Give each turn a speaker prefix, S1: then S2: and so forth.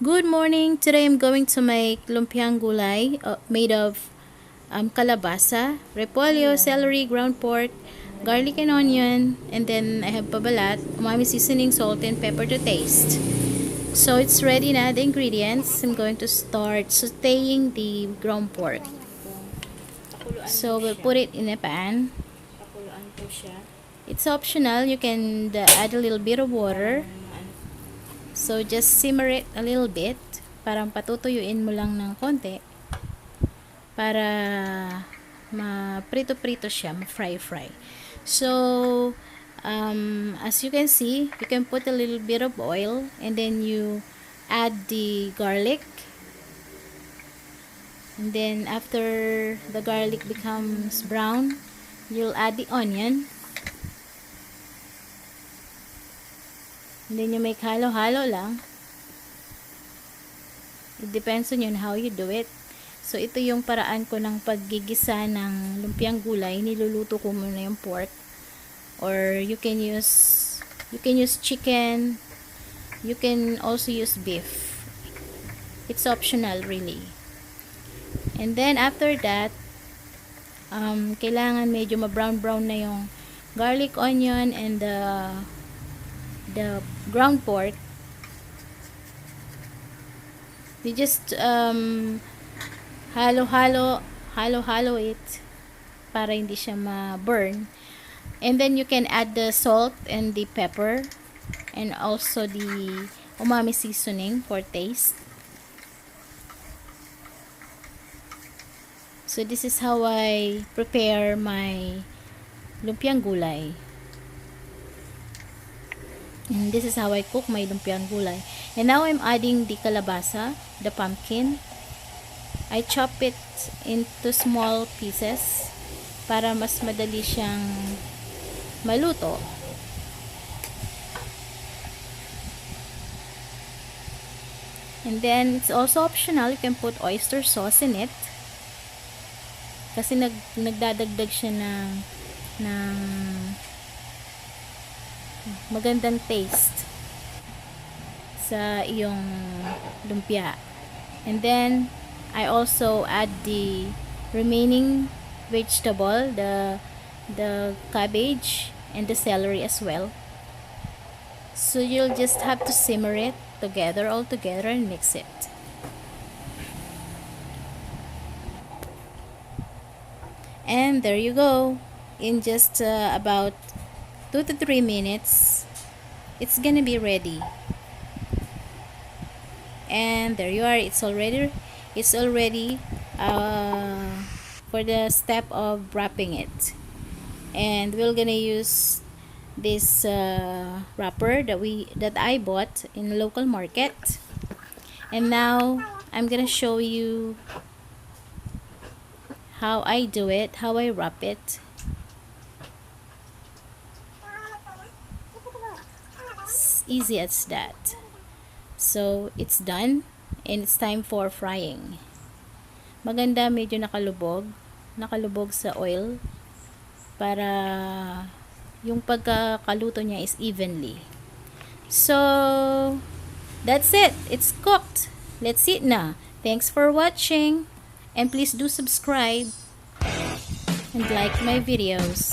S1: Good morning! Today I'm going to make lumpiang gulay made of kalabasa, repolyo, celery, ground pork, garlic and onion, and then I have pabalat, umami seasoning, salt, and pepper to taste. So it's ready na, the ingredients. I'm going to start sauteing the ground pork. So we'll put it in a pan. It's optional. You can add a little bit of water. So just simmer it a little bit. Parang patutuyuin mo lang ng konti para ma-prito-prito siya, ma-fry-fry. So as you can see, you can put a little bit of oil and then you add the garlic. And then after the garlic becomes brown, you'll add the onion. And then you make halo-halo lang. It depends on you on how you do it. So ito yung paraan ko ng paggigisa ng lumpiang gulay. Niluluto ko muna yung pork. Or you can use chicken. You can also use beef. It's optional really. And then after that, kailangan medyo ma-brown na yung garlic, onion, and the ground pork. You just halo-halo it para hindi siya ma-burn. And then you can add the salt and the pepper and also the omami seasoning for taste. So this is how I prepare my lumpiang gulay. And this is how I cook my lumpiang gulay. And now I'm adding the kalabasa, the pumpkin. I chop it into small pieces para mas madali siyang maluto. And then it's also optional, you can put oyster sauce in it. Kasi nagdadagdag siya ng magandang taste sa iyong lumpia. And then I also add the remaining vegetable, the cabbage and the celery as well. So you'll just have to simmer it all together and mix it. And there you go. In just about 2 to 3 minutes, it's gonna be ready. And there you are. It's already for the step of wrapping it. And we're gonna use this wrapper that I bought in the local market. And now I'm gonna show you how I do it, how I wrap it. It's easy as that. So it's done and it's time for frying. Maganda medyo nakalubog sa oil para yung pagkakaluto niya is evenly. So that's it. It's cooked. Let's eat na. Thanks for watching. And please do subscribe and like my videos.